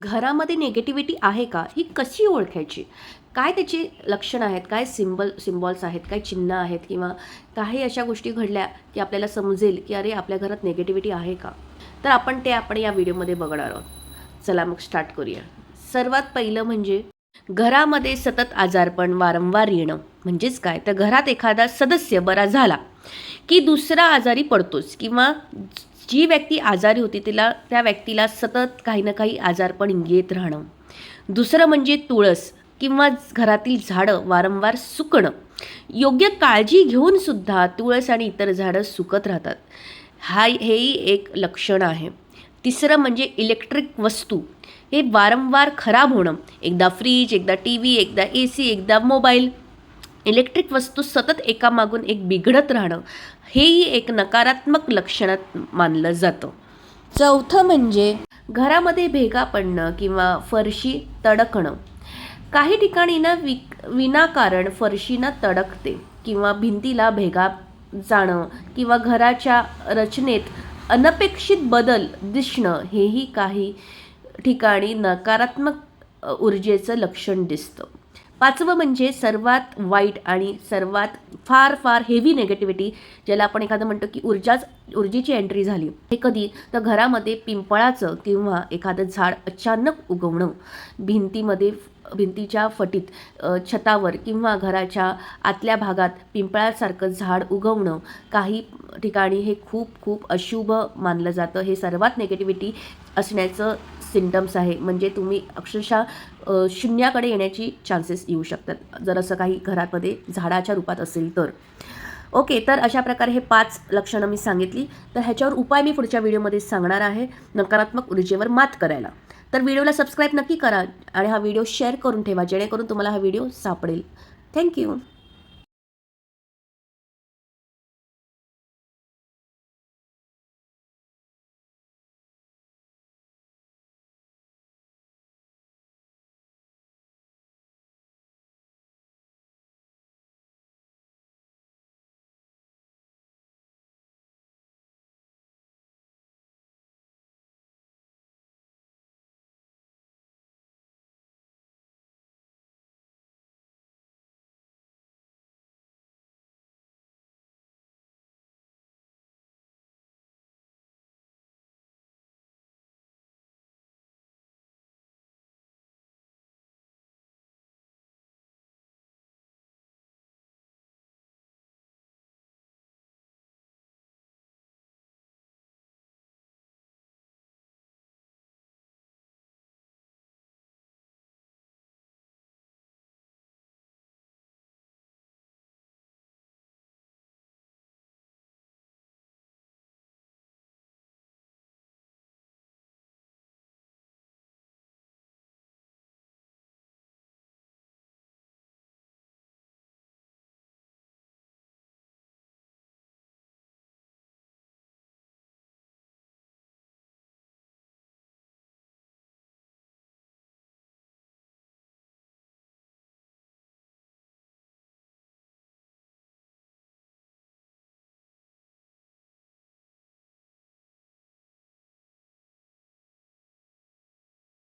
घरामध्ये निगेटिव्हिटी आहे का ही कशी ओळखायची? काय त्याची लक्षणं आहेत? काय सिम्बॉल्स आहेत? काय चिन्ह आहेत? किंवा काही अशा गोष्टी घडल्या की आपल्याला समजेल की अरे आपल्या घरात निगेटिव्हिटी आहे का? तर आपण या व्हिडिओमध्ये बघणार आहोत. चला मग स्टार्ट करूया. सर्वात पहिलं म्हणजे घरामध्ये सतत आजारपण वारंवार येणं. म्हणजेच काय? तर घरात एखादा सदस्य बरा झाला की दुसरा आजारी पडतोच किंवा जी व्यक्ती आजारी होती त्या व्यक्तीला सतत काही ना काही आजारपण येत राहणं. दुसरं म्हणजे तुळस किंवा घरातील झाडं वारंवार सुकणं. योग्य काळजी घेऊन सुद्धा तुळस आणि इतर झाडं सुकत राहतात. हेही एक लक्षण आहे. तिसरं म्हणजे इलेक्ट्रिक वस्तू हे वारंवार खराब होणं. एकदा फ्रीज, एकदा टी व्ही, एकदा AC, एकदा मोबाईल. इलेक्ट्रिक वस्तू सतत एकामागून एक बिघडत राहणं हेही एक नकारात्मक लक्षणात मानलं जातं. चौथं म्हणजे घरामध्ये भेगा पडणं किंवा फरशी तडकणं. काही ठिकाणी ना विनाकारण फरशी ना तडकते किंवा भिंतीला भेगा जाणं किंवा घराच्या रचनेत अनपेक्षित बदल दिसणं हेही काही ठिकाणी नकारात्मक ऊर्जेचं लक्षण दिसतं. पाचवं म्हणजे सर्वात वाईट आणि सर्वात फार फार हेवी नेगेटिव्हिटी, ज्याला आपण एखादं म्हणतो की ऊर्जेची एंट्री झाली. हे कधी तर घरामध्ये पिंपळाचं किंवा एखादं झाड अचानक उगवणं, भिंतीच्या फटीत, छतावर किंवा घराच्या आतल्या भागात पिंपळासारखं झाड उगवणं काही ठिकाणी हे खूप खूप अशुभ मानलं जातं. हे सर्वात नेगेटिव्हिटी असण्याचं सिम्पटम्स आहे. म्हणजे तुम्ही अक्षरशः शून्याकडे येण्याची चान्सेस येऊ शकतात जर असं काही घरामध्ये झाडाच्या रूपात असेल तर. ओके, तर अशा प्रकारे हे 5 लक्षणं मी सांगितली. तर ह्याच्यावर उपाय मी पुढच्या व्हिडिओमध्ये सांगणार आहे नकारात्मक ऊर्जेवर मात करायला. तर व्हिडिओला सबस्क्राईब नक्की करा आणि हा व्हिडिओ शेअर करून ठेवा जेणेकरून तुम्हाला हा व्हिडिओ सापडेल. थँक्यू.